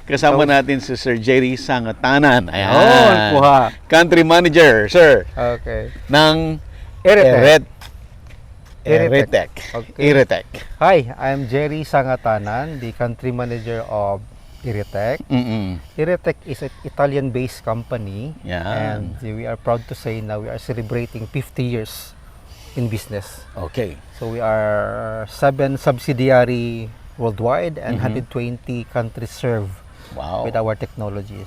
Kasama natin si Sir Jerry Sangatanan. Ayan. Oh, kuha. Country Manager, sir, Okay. ng Eretec. Eretec. Okay. Eretec. Hi, I'm Jerry Sangatanan, the country manager of Eretec. Eretec is an Italian-based company, Yan. and we are proud to say now we are celebrating 50 years in business. Okay. So we are 7 subsidiary worldwide and 120 countries served Wow. with our technology.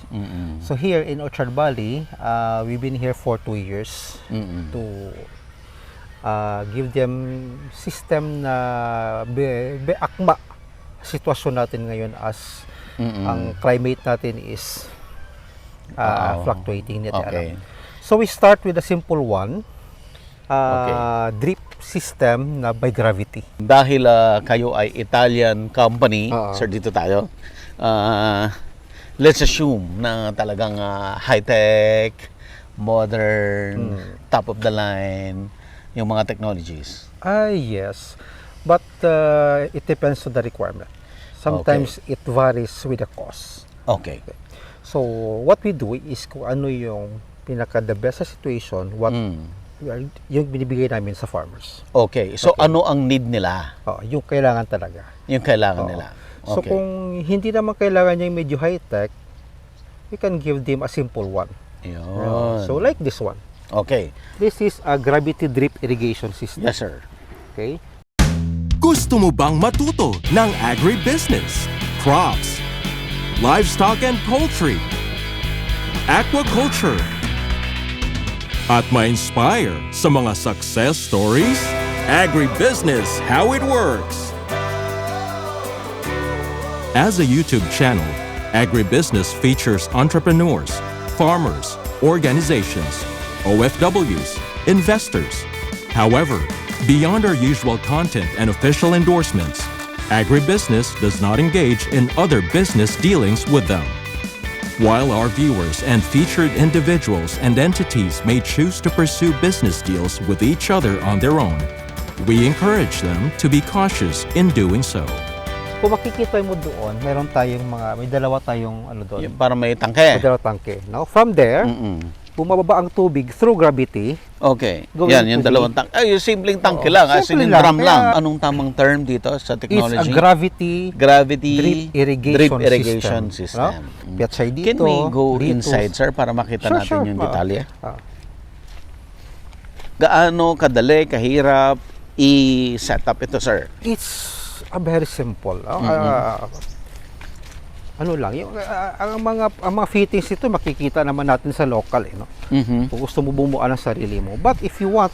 So here in Orchard Valley, we've been here for 2 years to give them system na akma sitwasyon natin ngayon as ang climate natin is fluctuating. Okay. So we start with a simple one, drip system na by gravity. Dahil kayo ay Italian company, sir, dito tayo. Let's assume na talagang high-tech, modern, top of the line, yung mga technologies. Yes. But it depends on the requirement. Sometimes it varies with the cost. Okay. So what we do is kung ano yung pinaka the best sa situation, what yung binibigay namin sa farmers. Okay. So ano ang need nila? Yung kailangan talaga. Yung kailangan nila. Okay. So kung hindi naman kailangan niya yung medyo high-tech, we can give them a simple one. Yun. So like this one. Okay. This is a gravity drip irrigation system. Yes, sir. Okay? Gusto mo bang matuto ng agribusiness, crops, livestock and poultry, aquaculture, at ma-inspire sa mga success stories? Agribusiness, how it works! As a YouTube channel, Agribusiness features entrepreneurs, farmers, organizations, OFWs, investors. However, beyond our usual content and official endorsements, Agribusiness does not engage in other business dealings with them. While our viewers and featured individuals and entities may choose to pursue business deals with each other on their own, we encourage them to be cautious in doing so. Kung makikita mo doon, may dalawa tayong ano doon. Yung para may tangke. May dalawang tangke. Now, from there, bumababa ang tubig through gravity. Okay. Going Yan, yung to dalawang tangke. Ay, yung simpleng tangke lang. As in, simple yung lang. drum lang. Kaya- Anong tamang term dito sa It's technology? a gravity Gravity drip irrigation system. No? Piatsay dito. Can we go dito. inside, sir, para makita Sure, natin sure. yung detalye? Ah. Gaano kadali, kahirap i-set up ito, sir? It's very simple. Ano lang, yung, ang mga fittings ito makikita naman natin sa local, no? Kung gusto mo bumuo ng sarili mo. But if you want,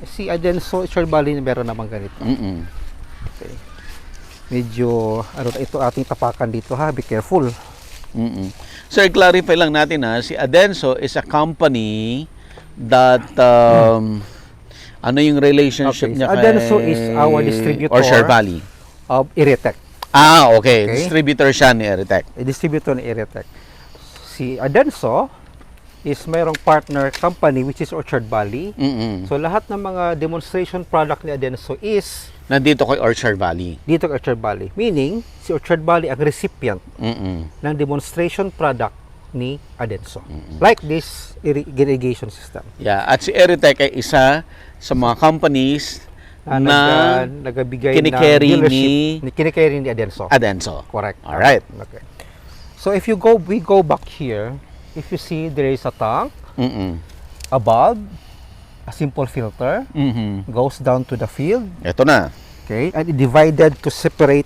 si Adenso, Orchard Valley, meron naman ganito. Okay. Medyo, ito ating tapakan dito, ha? Be careful. Sir, clarify lang natin, si Adenso is a company that, ano yung relationship Okay, niya so Adenso is our distributor Orchard Valley? of Eretec. Okay. Okay. Distributor siya ni Eretec. A distributor ng Eretec. Si Adenso is mayroong partner company which is Orchard Valley. So lahat ng mga demonstration product ni Adenso is Nandito kay Orchard Valley. dito kay Orchard Valley. Meaning, si Orchard Valley ang recipient ng demonstration product ni Adenso. Like this irrigation system. Yeah, at si Eretec ay isa sa mga companies na nagbigay kinikerry ng dealership, kinikerry ni Adenso. Adenso. Correct. Alright. Okay. So if we go back here, if you see there is a tank, a bulb, a simple filter, goes down to the field, Ito na. okay, and it divided to separate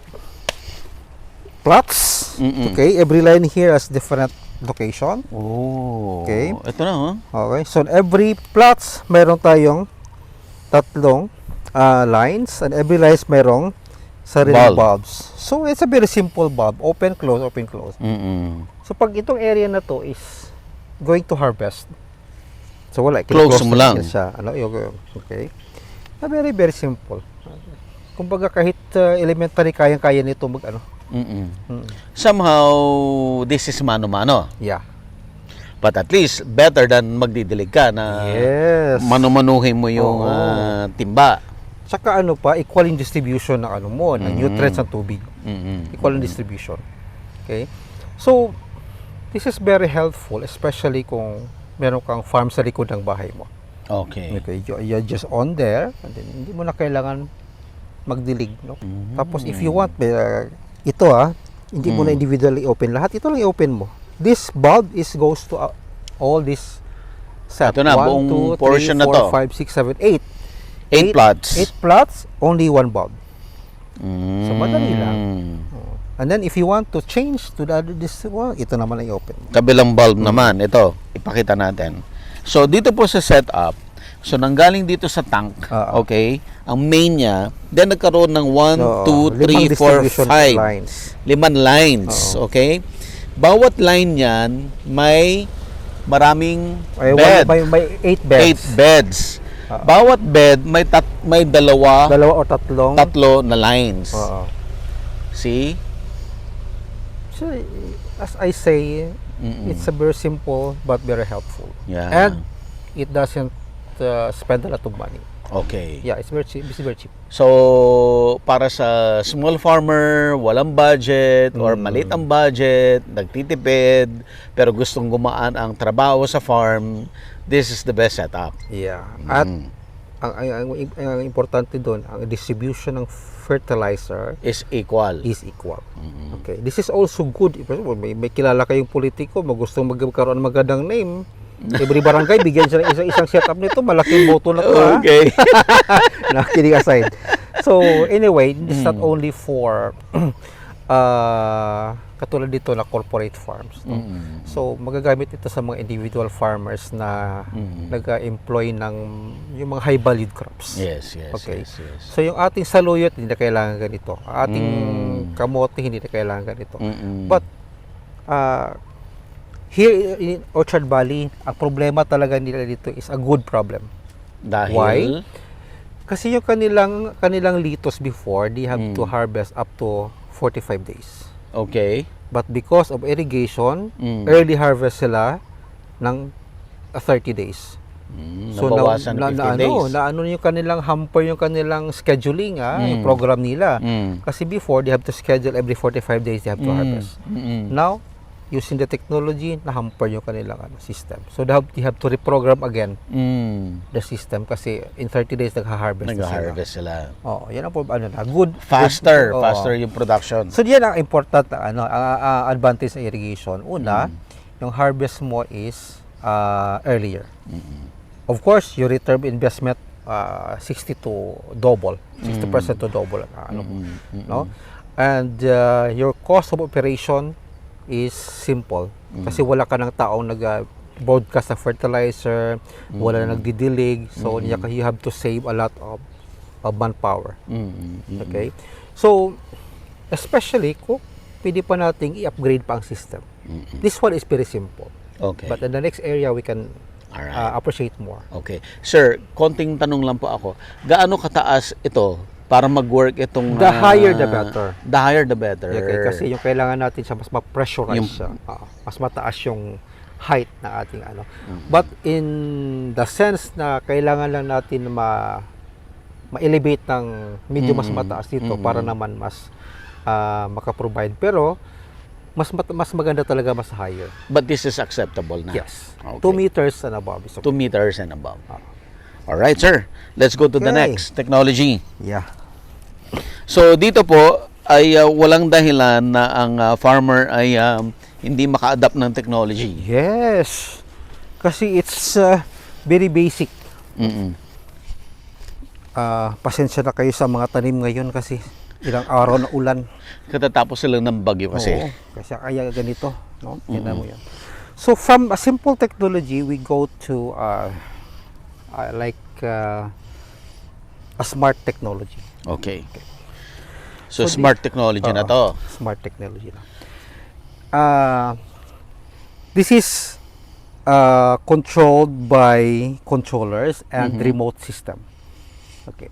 plots. Okay, every line here has different location. Oh. Okay. Ito na, Okay, so every plots mayroon tayong tatlong lines, and every lines mayroong sariling bulbs. So it's a very simple bulb, open, close, open, close. So pag itong area na to is going to harvest, so wala, Close mo lang. siya. Okay. Na very, very simple. Kumbaga kahit elementary, kayang-kaya nito Somehow, this is mano-mano. Yeah. But at least, better than magdidilig ka na Yes. mano-manuhin mo yung timba. Saka equal in distribution ng ng nutrients ng tubig. Equal in distribution. Okay? So, this is very helpful, especially kung meron kang farm sa likod ng bahay mo. Okay. Okay, you're just on there, and then hindi mo na kailangan magdilig, no? Tapos if you want, ito hindi mo na individually open lahat, ito lang i-open mo. This bulb goes to all this set. Ito na, buong portion na to. 5, 6, 7, 8 8. plots. 8 plots, only one bulb. So, madali lang. And then, if you want to change to the other, this one, ito naman ang i-open mo. Kabilang bulb naman, ito, ipakita natin. So, dito po sa setup, so nanggaling dito sa tank, okay, ang main niya, then nagkaroon ng 1, 2, 3, 4, 5. Lines. 5 lines, okay? Bawat line niyan may maraming bed. May 8 beds. 8 beds. Bawat bed may dalawa Dalawa o tatlong. tatlo na lines. See? So, as I say, it's a very simple but very helpful. Yeah. And it doesn't spend a lot of money. Okay. Yeah, it's very cheap. It's very cheap. So, para sa small farmer, walang budget or maliit ang budget, nagtitipid, pero gustong gumaan ang trabaho sa farm, this is the best setup. Yeah. At ang importante doon, ang distribution ng fertilizer Is equal. is equal. Okay. This is also good. May kilala kayong politiko, magustong magkaroon ng magandang name. Every barangay, bigyan siya ng isang setup nito. Malaking moto na to. Okay. No, kidding aside. So, anyway, it's not only for katulad dito na corporate farms. No? So, magagamit ito sa mga individual farmers na nag-employ ng yung mga high valued crops. Yes. Okay. Yes. So, yung ating saluyot, hindi na kailangan ganito. Ating kamote, hindi na kailangan ganito. But, here in Orchard Valley, ang problema talaga nila dito is a good problem. Dahil? Why? Kasi yung kanilang litos before, they have to harvest up to 45 days. Okay. But because of irrigation, early harvest sila ng 30 days. Nabawasan ng 15 days. Ano yung kanilang hamper, yung kanilang scheduling, yung program nila. Kasi before, they have to schedule every 45 days they have to harvest. Now, using the technology, na-hamper yung kanilang system. So, they have to reprogram again the system kasi in 30 days nag-harvest sila. Yan ang good. Faster Faster yung production. So, yan ang important advantage sa irrigation. Una, yung harvest mo is earlier. Of course, your return investment 60% to double. No? And your cost of operation is simple. Kasi wala ka ng taong nag-broadcast ng fertilizer, wala na nagdidilig, so you have to save a lot of manpower. Okay? So, especially kung pwede pa nating i-upgrade pa ang system. This one is very simple. Okay. But in the next area, we can appreciate more. Okay. Sir, konting tanong lang po ako. Gaano kataas ito para mag-work itong... The higher the better. The higher the better. Okay, kasi yung kailangan natin siya, mas ma-pressurize siya. Mas mataas yung height na ating But in the sense na kailangan lang natin ma-elevate ng medyo mas mataas dito para naman mas maka-provide. Pero, mas maganda talaga mas higher. But this is acceptable na? Yes. Okay. 2 meters and above. 2 meters and above. Alright, sir. Let's go to the next technology. Yeah. So, dito po ay walang dahilan na ang farmer ay hindi maka-adapt ng technology. Yes. Kasi it's very basic. Pasensya na kayo sa mga tanim ngayon kasi ilang araw na ulan. Katatapos sila ng bagyo kasi. Oo, kasi kaya ganito. No? Yan mo yan. So, from a simple technology, we go to a smart technology. Okay. So smart technology na to. Smart technology na. This is controlled by controllers and remote system. Okay.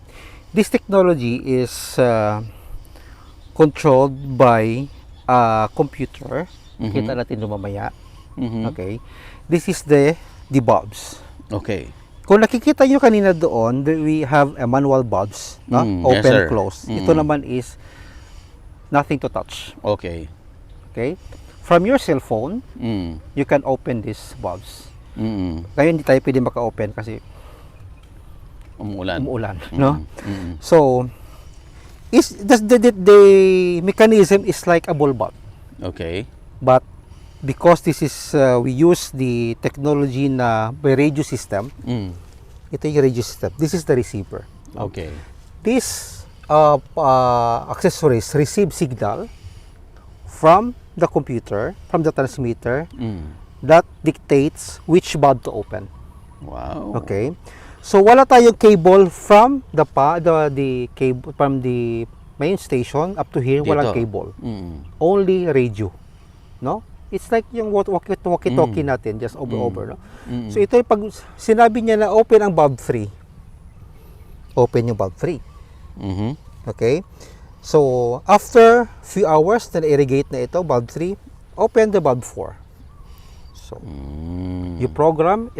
This technology is controlled by a computer. Kita natin mamaya. Okay. This is the bulbs. Okay. Kung nakikita nyo kanina doon, we have a manual bulbs, no? Open, yes, close. Ito naman is nothing to touch. Okay. Okay? from your cell phone, Mm. you can open these valves. Mm. Ngayon, hindi tayo pwede maka-open kasi Umuulan. umuulan, no? Mm. So, the mechanism is like a ball valve. Okay. But because this is, we use the technology na by radio system, Mm. ito yung radio system. This is the receiver. Okay. These accessories receive signal from the computer, from the transmitter, Mm. that dictates which valve to open. Wow. Okay? So wala tayong cable from the cable from the main station up to here, walang Dito. cable. Mm. Only radio. No? It's like yung walkie-talkie natin, just over, no? Mm. So ito yung pag sinabi niya na open ang valve 3. Open yung valve 3. Mhm. Okay? So after few hours na irrigate na ito, valve 3, open the valve 4. So Mm. you program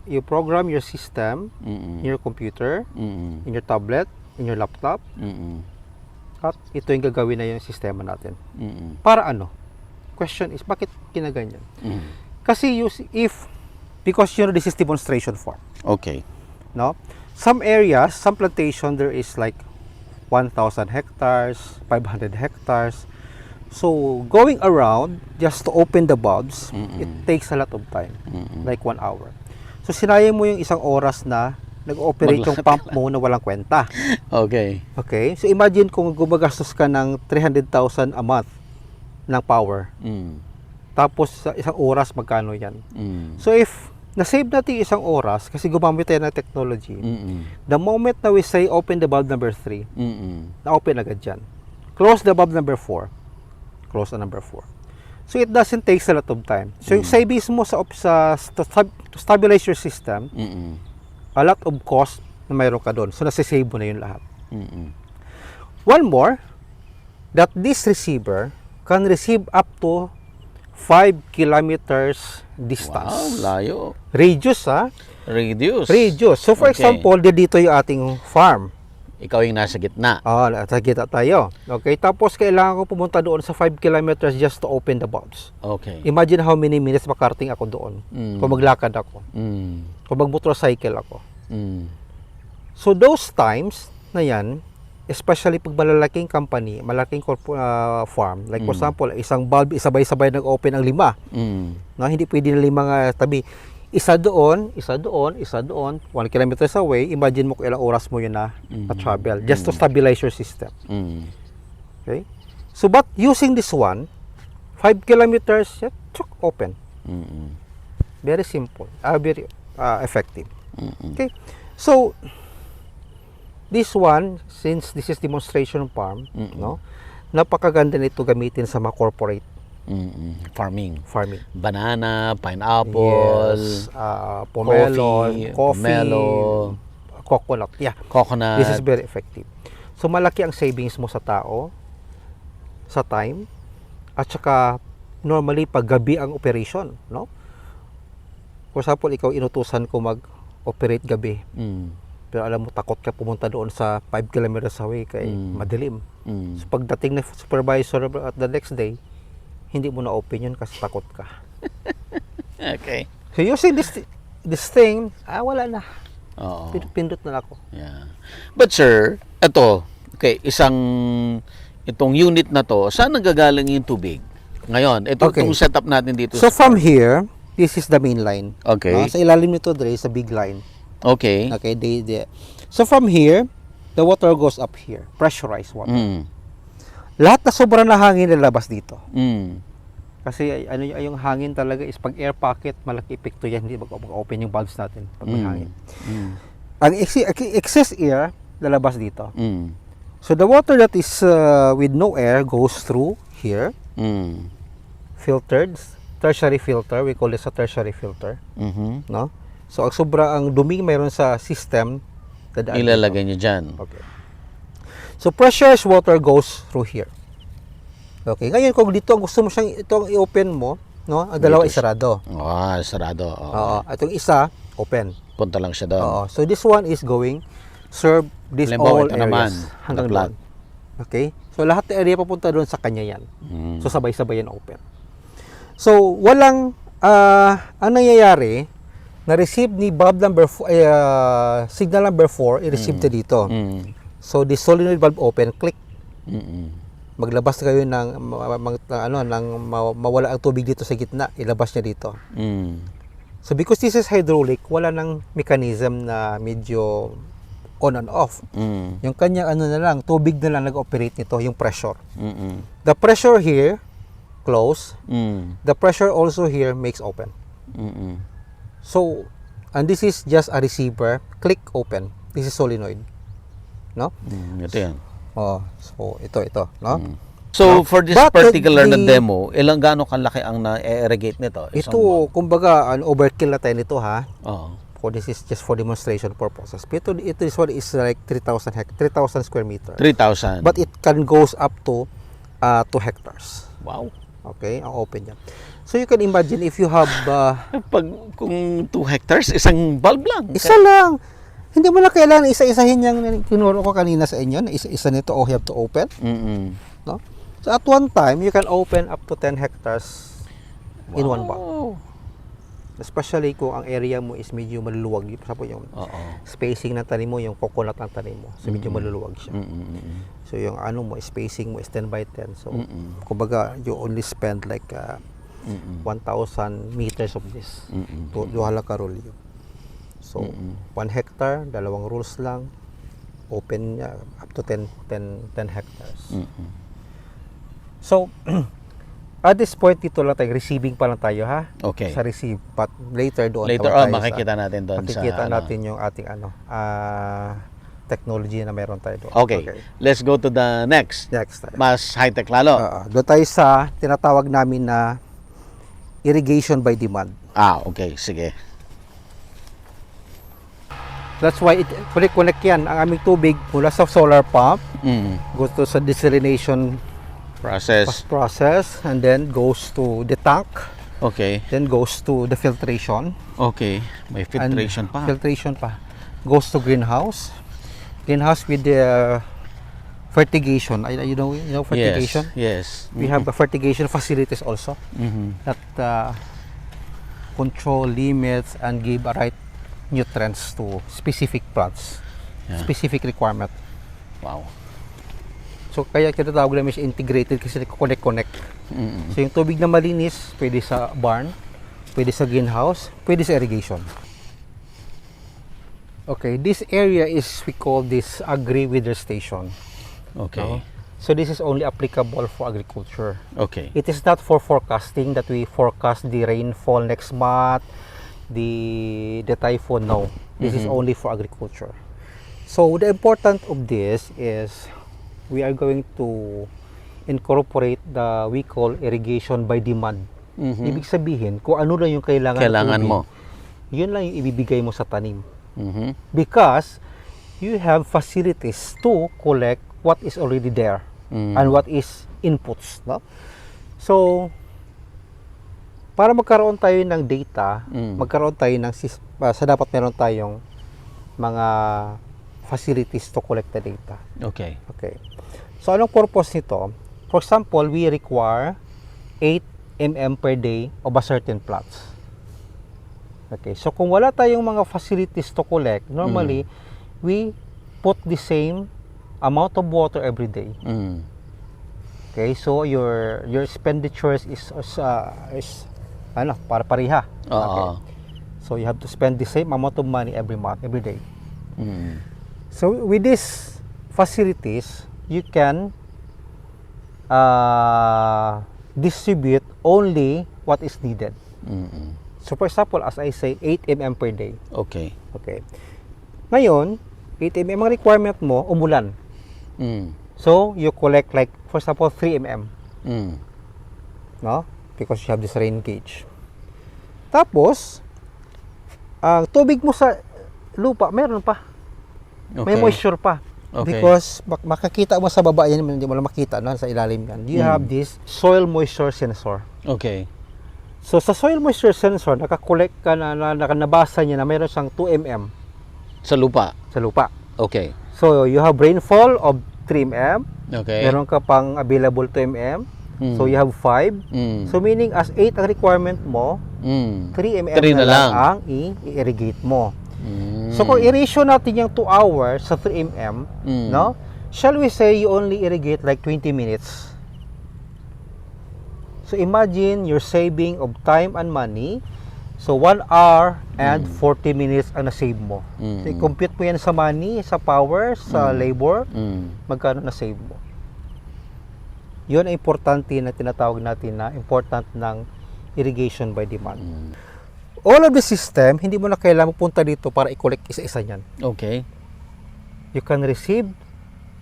you program your system Mm. in your computer, Mm. in your tablet, in your laptop, Mm. at ito yung gagawin na yung sistema natin. Mm. Para ano? Question is, bakit kinaganyan? Mm. Kasi because this is demonstration form, Okay. no? Some areas, some plantation, there is like 1,000 hectares, 500 hectares. So going around just to open the valves, it takes a lot of time, like 1 hour. So sinayang mo yung isang oras na nag-ooperate yung pump mo na walang kwenta. Okay. Okay? So imagine kung gumagastos ka ng 300,000 a month ng power. Mm. Tapos sa isang oras magkano yan? Mm. So if na-save natin yung isang oras kasi gumamit tayo ng technology, Mm. the moment na we say open the valve number 3, Mm. na-open agad dyan. Close the valve number 4. Close the number 4. So it doesn't take a lot of time. So yung savings mo to stabilize your system, Mm. a lot of cost na mayroon ka doon. So nasisave mo na yung lahat. Mm. One more, that this receiver can receive up to 5 kilometers Wow, distance. layo. Radius, ha? Reduce. Radius. So for Okay. example, dito yung ating farm. Ikaw yung nasa gitna. Nasa kita tayo. Okay, tapos kailangan ko pumunta doon sa 5 kilometers just to open the valves. Okay. Imagine how many minutes makarating ako doon. Mm. Kung maglakad ako. Mm. Kung mag-motorcycle ako. Mm. So those times na yan, especially pag malalaking company, malaking farm, like for example, isang bulb, sabay-sabay nag-open ang 5. Mm. No, hindi pwede na 5 tabi. Isa doon, 1 kilometers away. Imagine mo kung ilang oras mo yun na travel just to stabilize your system. Mm. Okay? So, but using this one, 5 kilometers, open. Mm. Very simple. Very effective. Mm. Okay? So, this one, since this is demonstration farm, no, napakaganda nito gamitin sa mga corporate Farming. farming. Banana, pineapple, Yes, pomelo, coffee, pomelo, coconut. Yeah, coconut. this is very effective. So malaki ang savings mo sa tao, sa time, at saka normally pag gabi ang operation, no? For example, ikaw inutusan ko mag-operate gabi. Mm. Pero alam mo, takot ka pumunta doon sa 5 kilometers away kay madilim. Mm. So pagdating na supervisor at the next day, hindi mo na open yun kasi takot ka. Okay. So using this thing, wala na. Oo. Pindot na ako. Yeah. But sir, ito, okay, itong unit na to, saan nagagaling yung tubig? Ngayon, Okay. itong setup natin dito. So from here, this is the main line. Okay. Sa ilalim nito, there is a big line. Okay. Okay, so from here, the water goes up here, pressurized water. Mm. Lahat na sobrang na hangin lalabas dito. Mm. Kasi yung hangin talaga is pag air pocket, malaki epekto yan, hindi mag-open yung valves natin pag may hangin. Mm. Ang excess air lalabas dito. Mm. So the water that is with no air goes through here, Mm. filtered, tertiary filter, we call this a tertiary filter, Mhm. no? So ang dumi mayroon sa system, dadaan dito. Ilalagay niyo dyan. Okay. So pressurized water goes through here. Okay, ngayon kung dito gusto mo siyang itong i-open mo, no? Ang dalawa Dito isarado. Sarado. Oo. Oo, itong isa open. Punta lang siya doon. Oo. So this one is going serve this Halimbawa, all ito areas naman, hanggang na-plug. doon. Okay? So lahat ng area papunta doon sa kanya yan. Mm. So sabay-sabay yan open. So, walang, ang nangyayari, na-receive ni bulb number signal number 4, i-receive na dito. So, the solenoid valve open, click. Maglabas kayo ng, mawala ang tubig dito sa gitna, ilabas niya dito. So, because this is hydraulic, wala nang mechanism na medyo on and off. Yung kanyang na lang, tubig na lang nag-operate nito, yung pressure. The pressure here, close. The pressure also here makes open. So, and this is just a receiver, click open. This is solenoid. No? Ito yan. Oh, so ito, no? So, for this But particular na the- demo, gaano kalaki ang na-irrigate nito? Ito, kumbaga, overkill na tayo nito, ha? Oo. For this is just for demonstration purposes. Pero this one is like 3,000 square meter. 3,000. But it can goes up to 2 hectares. Wow. Okay, ang open niya. So you can imagine if you have Kung 2 hectares, isang bulb lang. isa lang. Hindi mo na kailangan isa-isahin yung tinuro ko kanina sa inyo na isa-isa nito you have to open, no? So at one time, you can open up to 10 hectares in one bulb. Especially kung ang area mo is medyo maluluwag. Sabi yung spacing ng tanim mo, yung coconut ng tanim mo. So medyo maluluwag siya. So yung spacing mo is 10 by 10. So kumbaga, you only spend like 1,000 meters of this. Duhala ka rolyo. So 1 hectare, 2 rolls lang. Open niya up to 10 hectares. So at this point, dito lang tayo, receiving pa lang tayo, ha? Okay. Sa receive, but later doon Later tayo on, makikita natin doon sa... makikita natin yung ating technology na meron tayo doon. Okay. Let's go to the next. Next tayo. Mas high-tech lalo. Doon tayo sa tinatawag namin na irrigation by demand. Okay. Sige. That's why connect yan. Ang aming tubig mula sa solar pump, goes to sa desalination process, and then goes to the tank, Okay. then goes to the filtration. Okay. May filtration And pa. Filtration pa. Goes to greenhouse. Greenhouse with the fertigation. You know fertigation? Yes. We have the fertigation facilities also that control limits and give a right nutrients to specific plants, specific requirement. Wow. So kaya tinatawag namin siya integrated kasi connect. So yung tubig na malinis, pwede sa barn, pwede sa greenhouse, pwede sa irrigation. Okay, this area is, we call this agri-weather station. Okay. So this is only applicable for agriculture. Okay. It is not for forecasting that we forecast the rainfall next month, the typhoon. No, this is only for agriculture. So the important of this is we are going to incorporate the we call irrigation by demand. Ibig sabihin, kung ano lang yung kailangan mo. Yun lang yung ibibigay mo sa tanim. Because you have facilities to collect what is already there and what is inputs. No? So, para magkaroon tayo ng data, magkaroon tayo ng sa dapat meron tayong mga facilities to collect the data. Okay. Okay. So, anong purpose nito? For example, we require 8 mm per day of a certain plots. Okay. So, kung wala tayong mga facilities to collect, normally, we put the same amount of water every day. Okay. So, your expenditures is para pariha. Okay. So, you have to spend the same amount of money every month, every day. So, with these facilities, you can distribute only what is needed. So, for example, as I say, 8 mm per day. Okay. Okay. Ngayon, 8 mm ang requirement mo, umulan. So, you collect like, for example, 3 mm. No? Because you have this rain gauge. Tapos, ang tubig mo sa lupa, meron pa. May moisture pa. Okay. Because makakita mo sa baba yan, hindi mo lang makita no, sa ilalim yan. You have this soil moisture sensor. Okay. So sa soil moisture sensor, nakakolekt ka nabasa niya na mayroon siyang 2 mm Sa lupa. sa lupa. Okay. So you have rainfall of 3 mm. Okay. Meron ka pang available 2 mm. So you have 5. Mm. So meaning as 8 ang requirement mo, 3 mm 3 na na lang lang. ang i-irrigate mo. Mm. So kung i-ratio natin yung 2 hours sa 3 mm, no? Shall we say you only irrigate like 20 minutes? So imagine you're saving of time and money. So 1 hour and 40 minutes ang na-save mo. So i-compute mo yan sa money, sa power, sa labor, magkano na-save mo. Yun ang importante na tinatawag natin na important ng irrigation by demand. All of the system, hindi mo na kailangan punta dito para i-collect isa-isa niyan. Okay. You can receive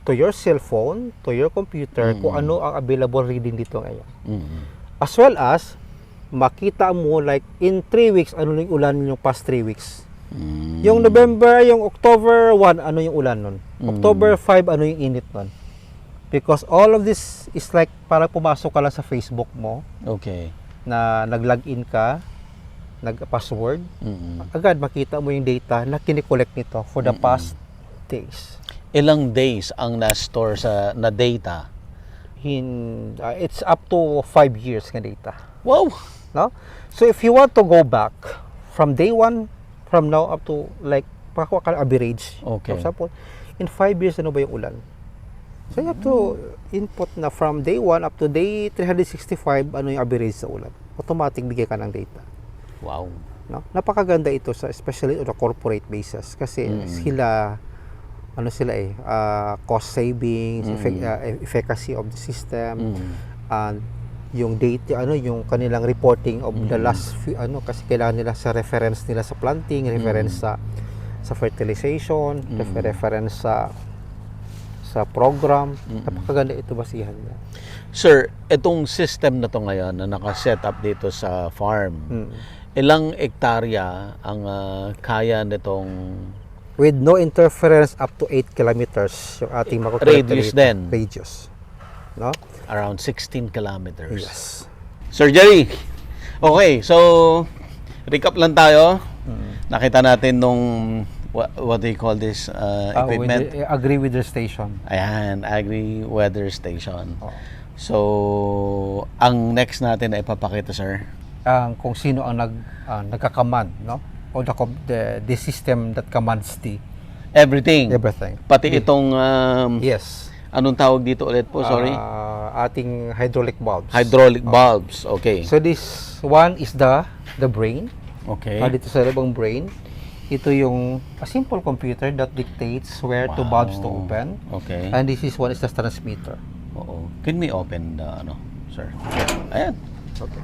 to your cell phone, to your computer, kung ano ang available reading dito ngayon. As well as, makita mo like in 3 weeks, ano yung ulan yung past 3 weeks. Yung November, yung October 1, ano yung ulan nun? October 5, ano yung init nun? Because all of this is like para pumasok ka lang sa Facebook mo, Okay. na nag-login ka, nag-password, agad makita mo yung data na kinikolect nito for the past days. Ilang days ang na-store na data? It's up to 5 years ng data. Wow! No? So if you want to go back from day 1, from now up to like, pakakuha ka ng average. Okay. For example, in 5 years, ano ba yung ulan? So you have to input na from day 1 up to day 365, ano yung average sa ulan. Automatic bigay ka ng data. Wow. No? Napakaganda ito sa especially on a corporate basis kasi sila cost savings, efficacy of the system, and yung data yung kanilang reporting of the last few, kasi kailangan nila sa reference nila sa planting, reference sa fertilization, reference sa program. Napakaganda ito basihan niya. Sir, itong system na to ngayon na naka-set up dito sa farm, ilang ektarya ang kaya nitong With no interference up to 8 kilometers yung ating Radius din. Radius. No? around 16 kilometers? Yes. Sir Jerry, okay, so recap lang tayo. Nakita natin nung what do you call this equipment? Agri-weather station. Ayan, agri-weather station. Oh. So, ang next natin ay papakita, sir. Kung sino ang nagka-command, no? O the system that commands Everything. everything. Pati itong Yes. anong tawag dito ulit po? Sorry. Ating hydraulic valves. Hydraulic bulbs. Okay. So this one is the brain. Okay. Dito sa labang brain, ito yung a simple computer that dictates where to bulbs to open. Okay. And this is one is the transmitter. Oo. Can we open the sir? Ayan. Okay.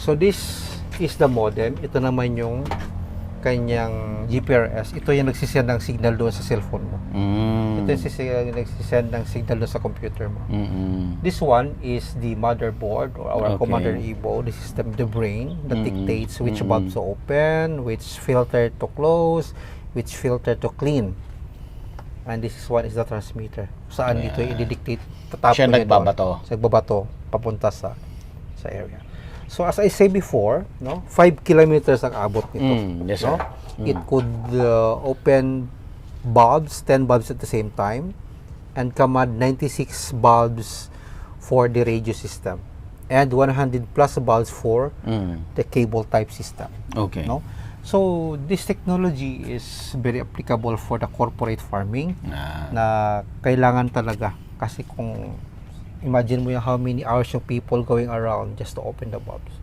So this is the modem. Ito naman yung kanyang GPRS. Ito yung nagsisend ng signal doon sa cellphone mo. Ito yung nagsisend ng signal doon sa computer mo. This one is the motherboard or our commander Evo. This is the brain that dictates which bulbs to open, which filter to close, which filter to clean. And this is one is the transmitter. Saan dito yung i-dictate? Siya nagbabato. Sa nagbabato papunta sa area. So as I say before, no, 5 kilometers ang abot nito. Yes, sir. No? It could open bulbs, 10 bulbs at the same time, and command 96 bulbs for the radio system, and 100 plus bulbs for the cable type system. Okay. No? So this technology is very applicable for the corporate farming na kailangan talaga kasi kung imagine mo yung how many hours yung people going around just to open the bulbs.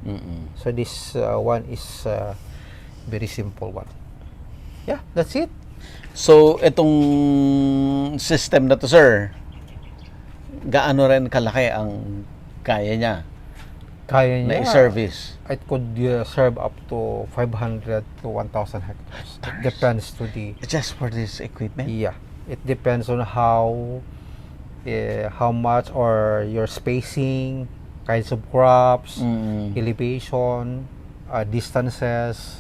So this one is very simple one. Yeah, that's it. So itong system na to, sir, gaano rin kalaki ang kaya niya Kaya na niya. i-service? It could serve up to 500 to 1,000 hectares. It depends to the Just for this equipment? Yeah, it depends on how much or your spacing, kinds of crops, elevation, distances.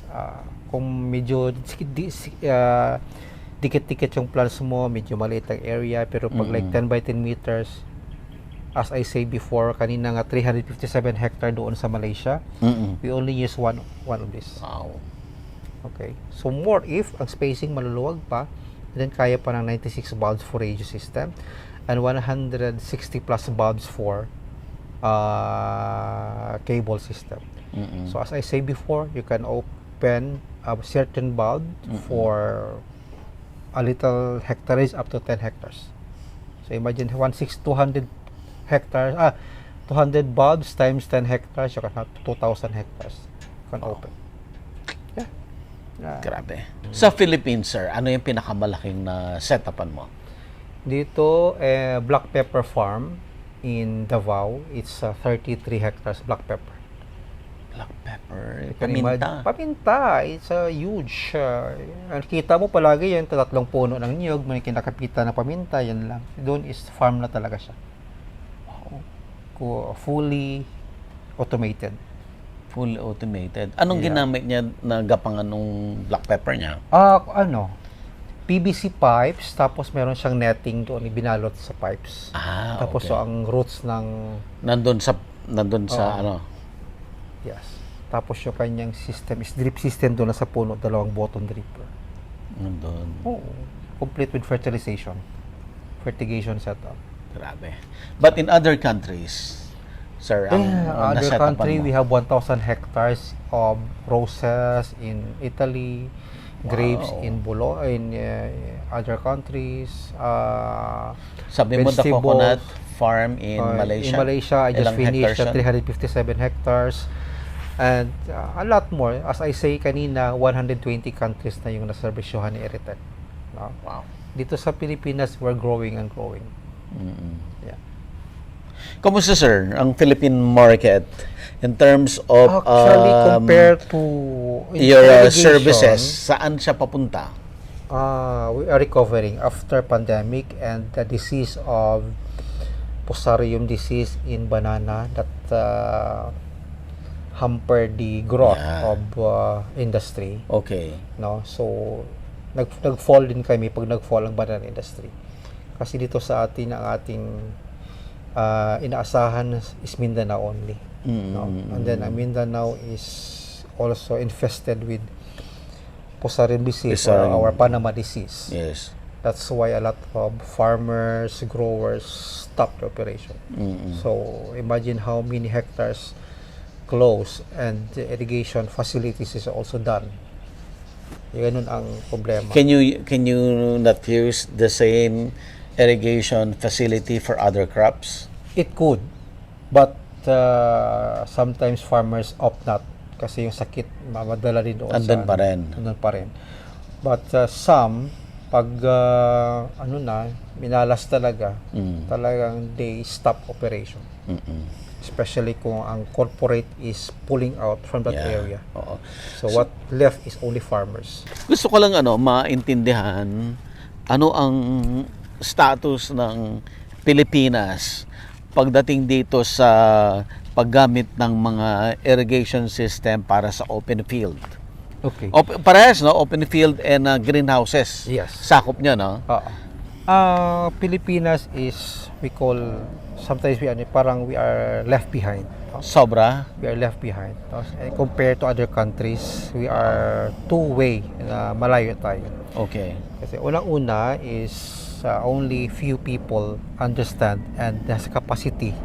Kung medyo dikit-dikit yung plants mo, medyo maliit ang area, pero pag like 10 by 10 meters, as I say before, kanina nga 357 hectare doon sa Malaysia, we only use one of this. Wow. Okay. So more if ang spacing maluluwag pa, then kaya pa ng 96 bulbs for radio system and 160 plus bulbs for cable system. Mm-mm. So as I say before, you can open a certain bulb for a little hectares up to 10 hectares. So imagine 200 hectares, 200 bulbs times 10 hectares, you can have 2,000 hectares. You can open. Yeah. Grabe. Sa Philippines, sir, ano yung pinakamalaking na setupan mo? Dito, black pepper farm in Davao. It's 33 hectares black pepper. Black pepper, You can paminta. imagine- Paminta. It's a huge. Kita mo palagi yan, tatlong puno ng niyog, may kinakapita na paminta, yan lang. Doon is farm na talaga siya. Fully automated. Full automated. Anong Yeah. ginamit niya na gapangan nung black pepper niya? PVC pipes, tapos meron siyang netting doon, ibinalot sa pipes. Tapos okay. so, ang roots ng, Nandun sa Oo. ano? yes. Tapos yung kanyang system is drip system doon na sa puno, dalawang button dripper. Nandun. Complete with fertigation setup. Grabe. But in other countries, sir, ang Other nasetapan country, mo? we have 1,000 hectares of roses in Italy, grapes in other countries. Sabi mo, the vegetables, coconut farm in Malaysia? In Malaysia, I just Ilang finished hectares yan? 357 hectares. And a lot more. As I say kanina, 120 countries na yung naservisyohan ni Eritel. No? Wow. Dito sa Pilipinas, we're growing and growing. Mm-mm. Yeah. Kumusta, sir, ang Philippine market in terms of Actually, compared to your irrigation, services, saan siya papunta? we are recovering after pandemic and the disease of Fusarium disease in banana that hampered the growth Yeah. of industry. Okay. No, so nag-fall din kami pag nag-fall ang banana industry. Kasi dito sa atin ang ating inaasahan is Mindanao only. No? And then Mindanao is also infested with Fusarium disease or Fusarium. our Panama disease. Yes. That's why a lot of farmers, growers stopped the operation. So imagine how many hectares close and the irrigation facilities is also done. Ganun ang problema. Can you not use the same irrigation facility for other crops? It could, but sometimes farmers opt not kasi yung sakit madala rin doon. Andun pa rin. Andun pa rin. But some, pag minalas talaga, talagang they stop operation. Especially kung ang corporate is pulling out from that Yeah. area. Oo. So what left is only farmers. Gusto ko lang maintindihan ano ang status ng Pilipinas pagdating dito sa paggamit ng mga irrigation system para sa open field. Okay. Parehas, no? Open field and greenhouses. Yes. Sakop niya, no? Pilipinas is, we call, sometimes parang we are left behind. Sobra. We are left behind. Compared to other countries, we are two-way na malayo tayo. Okay. Kasi unang-una is only few people understand and has capacity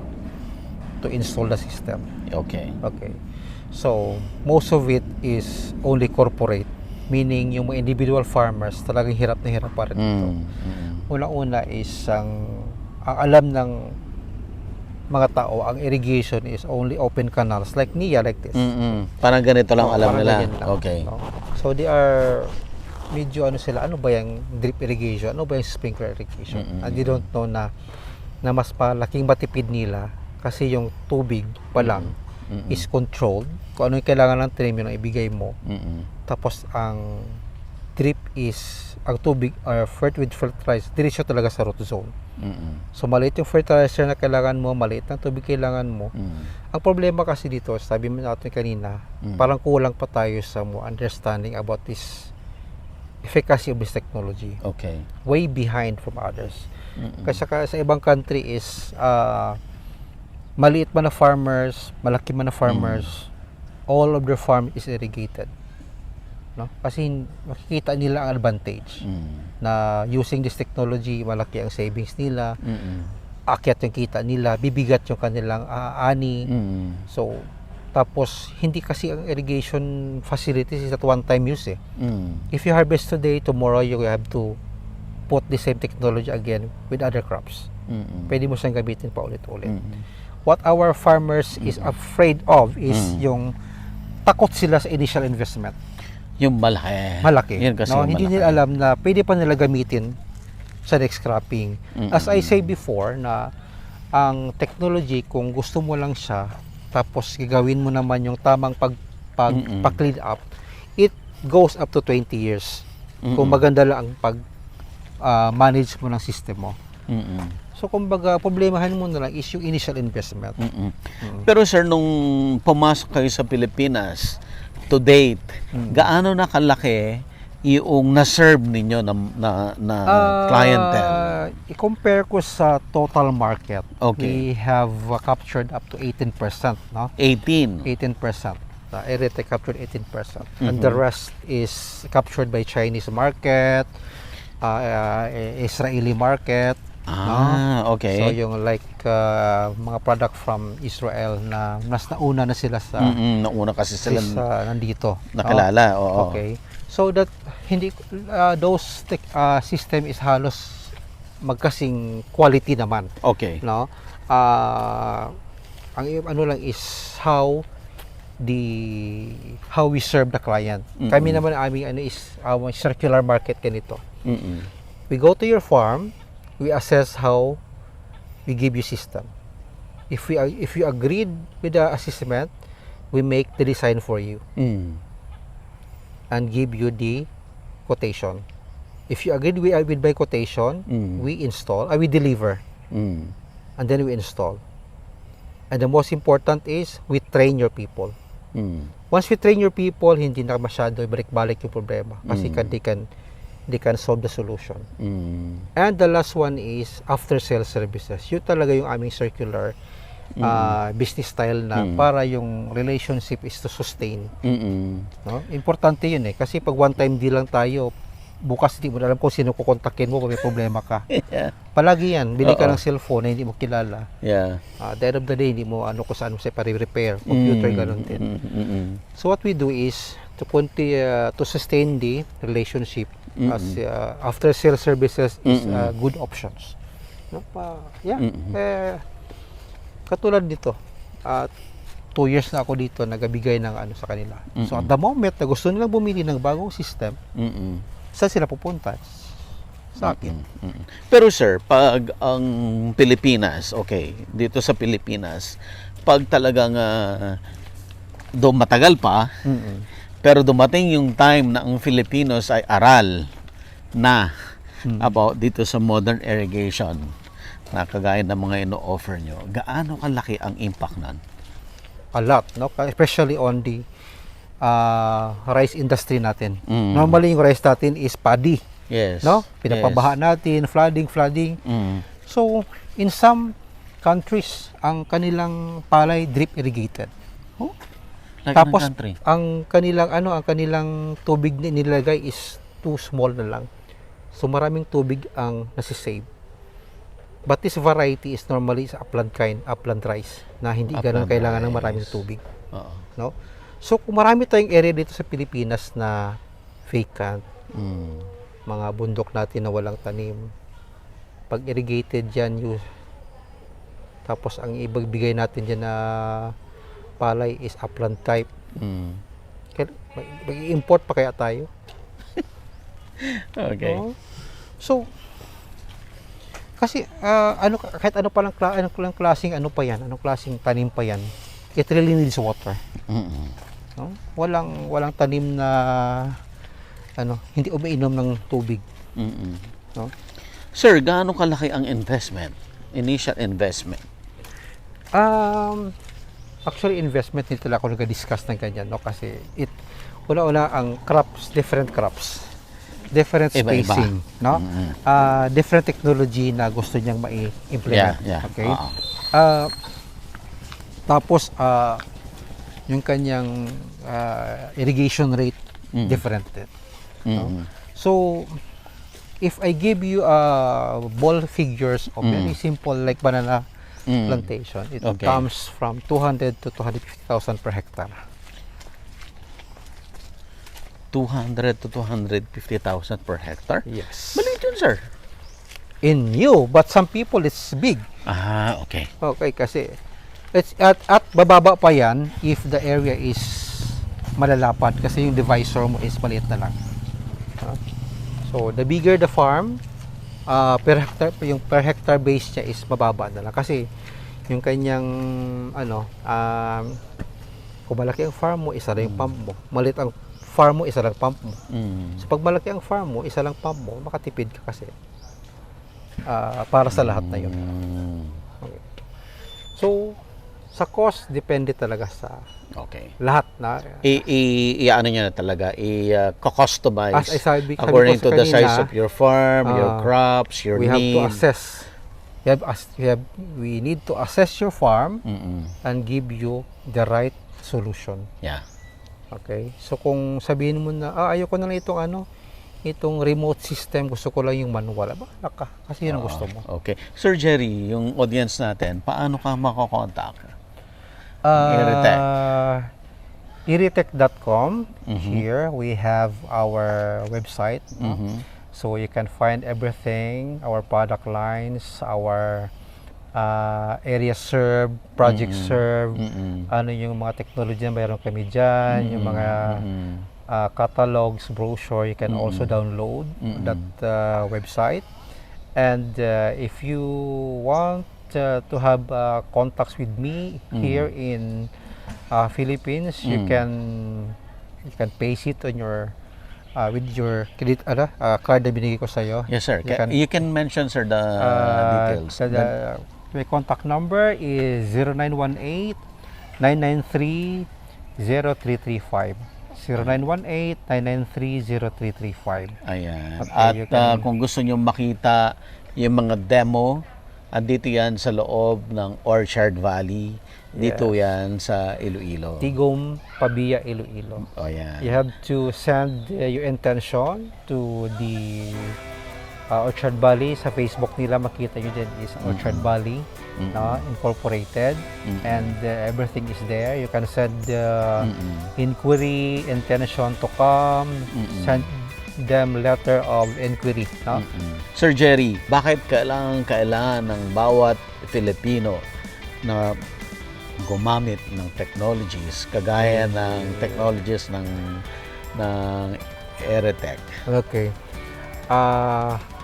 to install the system. Okay. Okay. So, most of it is only corporate. Meaning, yung mga individual farmers talagang hirap na hirap pa rin ito. Unang-una is ang alam ng mga tao, ang irrigation is only open canals like NIA, like this. Parang ganito lang alam Parang nila. ganyan lang, Okay. no? So they are medyo ano ba yung drip irrigation, ano ba yung sprinkler irrigation. And they don't know na mas malaking matipid nila kasi yung tubig pa lang is controlled. Kung ano yung kailangan ng trim, yun ang ibigay mo. Tapos ang drip is ang tubig or with fertilizer diretso talaga sa root zone. So maliit yung fertilizer na kailangan mo, maliit ang tubig kailangan mo. Ang problema kasi dito, sabi mo natin kanina, parang kulang pa tayo sa more understanding about this efficacy of this technology. Okay. Way behind from others. Kasi sa ibang country is maliit man na farmers, malaki man na farmers, all of their farm is irrigated. No? Kasi makikita nila ang advantage na using this technology, malaki ang savings nila. aakyat yung kita nila, bibigat yung kanilang ani. So, tapos, hindi kasi ang irrigation facilities is at one-time use eh. If you harvest today, tomorrow you have to put the same technology again with other crops. Pwede mo siyang gamitin pa ulit-ulit. What our farmers is afraid of is yung takot sila sa initial investment. Yung malaki. Malaki. Yun kasi No? yung Hindi malaki. nila alam na pwede pa nila gamitin sa next cropping. As I say before, na ang technology, kung gusto mo lang siya, tapos gagawin mo naman yung tamang pag-clean up, it goes up to 20 years. Kung maganda lang ang pag-manage mo ng system mo. So, kumbaga, problemahan mo na lang is yung initial investment. Pero sir, nung pumasok kayo sa Pilipinas, to date, gaano na kalaki yung na-serve ninyo na clientele? I-compare ko sa total market. Okay. We have captured up to 18%, no? 18. 18%. Erytech captured 18%. And the rest is captured by Chinese market, Israeli market. Okay. So yung like mga product from Israel na mas nauna na sila sa Nauna kasi sila nandito. nakilala. Oo. Okay. So that hindi those system is halos magkasing quality naman, Okay. no? Ang ano lang is how we serve the client. Kami naman aming ano is our circular market ganito. We go to your farm, we assess how we give you system. If you agreed with the assessment, we make the design for you and give you the quotation. If you agreed with by quotation, we install, we deliver, and then we install. And the most important is we train your people. Once we train your people, hindi na masyado balik-balik yung problema kasi they can solve the solution. And the last one is after sales services. Yun talaga yung aming circular business style na para yung relationship is to sustain. No? Importante yun eh. Kasi pag one time deal lang tayo, bukas hindi mo na alam kung sino kukontakin mo kung may problema ka. Palagi yan. Bili ka ng cellphone na hindi mo kilala. At the end of the day, hindi mo ano kung saan mo siya pa-repair. Computer, ganun din. So what we do is to continue to sustain the relationship as after sales services is good options. No? Katulad dito, 2 years na ako dito nagabigay ng ano sa kanila. So at the moment na gusto nilang bumili ng bagong system, saan sila pupunta? Sa akin. Pero sir, pag ang Pilipinas, okay, dito sa Pilipinas, pag talagang matagal pa, pero dumating yung time na ang Filipinos ay aral na about dito sa modern irrigation, na kagaya ng mga ino-offer nyo, gaano kalaki ang impact nun? A lot, no? Especially on the rice industry natin. Normally yung rice natin is paddy. Yes. No? Pinapabaha natin, flooding. So, in some countries, ang kanilang palay drip irrigated. Like Tapos ng country. ang kanilang tubig na nilagay is too small na lang. So maraming tubig ang nasisave. But this variety is normally upland rice na hindi ganun kailangan ng maraming tubig. No? So kung marami tayong area dito sa Pilipinas na vacant, mga bundok natin na walang tanim, pag irrigated yan, tapos ang ibibigay natin dyan na palay is upland type. Mag-import pa kaya tayo? Okay. So, kasi kahit ano pa lang klaseng ano pa yan, anong klaseng tanim pa yan, it really needs water. No? Walang tanim na hindi umiinom ng tubig. No? Sir, gaano kalaki ang initial investment? Actually, investment nito lang ako nag-discuss ng ganyan, no? Kasi una ang different crops, different spacing, no? Different technology na gusto niyang mai-implement. Okay? Tapos, yung kanyang irrigation rate, different din. No? So, if I give you ball figures of very simple like banana plantation, it Okay. comes from 200 to 250,000 per hectare. 200 to 250,000 per hectare? Yes. Maliit yun, sir. In you, but some people it's big. Ah, okay. Okay, kasi it's at bababa pa yan if the area is malalapad kasi yung divisor mo is maliit na lang. So, the bigger the farm, yung per hectare base niya is mababa na lang kasi yung kanyang kung malaki ang farm mo, isa lang yung pump mo. Maliit ang farm mo, isa lang pump mo. So, pag malaki ang farm mo, isa lang pump mo, makatipid ka kasi. Para sa lahat na yun. Okay. So, sa cost, depende talaga sa Okay. lahat na. Ano niya na talaga, i-customize As I sabi according ko to the kanina, size of your farm, your crops, your we have to needs. assess. We need to assess your farm and give you the right solution. Yeah. Okay? So, kung sabihin mo na, ayoko na lang itong remote system, gusto ko lang yung manual. Bahala ka, kasi yun ang gusto mo. Okay. Sir Jerry, yung audience natin, paano ka makakontak? Iritech.com. Here we have our website. So you can find everything, our product lines, our area served, project served, ano yung mga technology na mayroon kami dyan, yung mga catalogs, brochure, you can also download that website. And if you want to have contacts with me here in Philippines, you can paste it on your with your credit card na binigay ko sa iyo. Yes, sir. You can mention, sir, the details. My contact number is 0918-993-0335. 0918-993-0335. Ayan. Okay, At kung gusto nyo makita yung mga demo, andito yan sa loob ng Orchard Valley. Dito yan sa Iloilo. Tigom, Pabia, Iloilo. Oh, yan. You have to send your intention to the Orchard Valley. Sa Facebook nila, makita nyo dyan is Orchard Valley Incorporated. And everything is there. You can send inquiry, intention to come, send them letter of inquiry. No? Sir Jerry, bakit kailangan ng bawat Filipino na gumamit ng technologies kagaya ng technologies ng Iritech? Okay.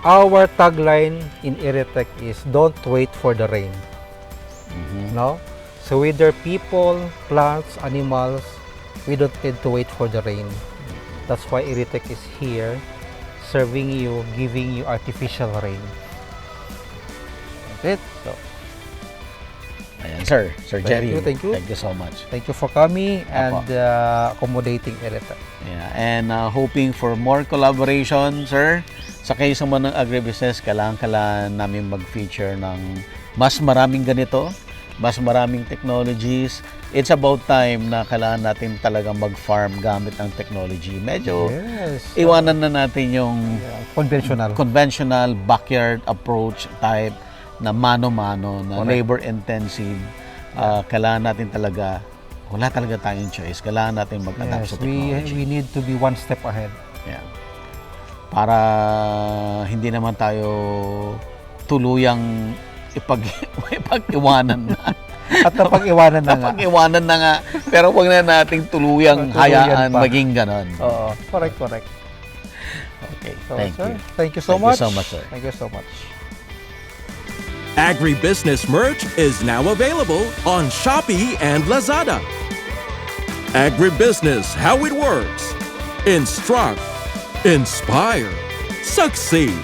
Our tagline in Iritech is don't wait for the rain. No? So whether people, plants, animals, we don't need to wait for the rain. That's why Iritech is here, serving you, giving you artificial rain. That's it. So, Ayan, sir. Sir Jerry. Thank you. Thank you so much. thank you for coming and accommodating Iritech. Yeah, and hoping for more collaboration, sir. Sa case naman ng agribusiness, kailangan namin mag-feature ng mas maraming ganito, mas maraming technologies. It's about time na kailangan natin talagang mag-farm gamit ng technology. Medyo iwanan na natin yung conventional backyard approach type na mano-mano, na labor-intensive. Kailangan natin talaga, wala talaga tayong choice. Kailangan natin mag-adapt sa technology. We need to be one step ahead. Yeah. Para hindi naman tayo tuluyang ipag-iwanan na. At napag-iwanan na nga. Napag-iwanan na nga. Pero huwag na nating tuluyang hayaan maging ganon. Oo, correct. Okay, So, thank sir, you. Thank you so much. Thank you so much, sir. Thank you so much. Agribusiness merch is now available on Shopee and Lazada. Agribusiness, how it works. Instruct, inspire, succeed.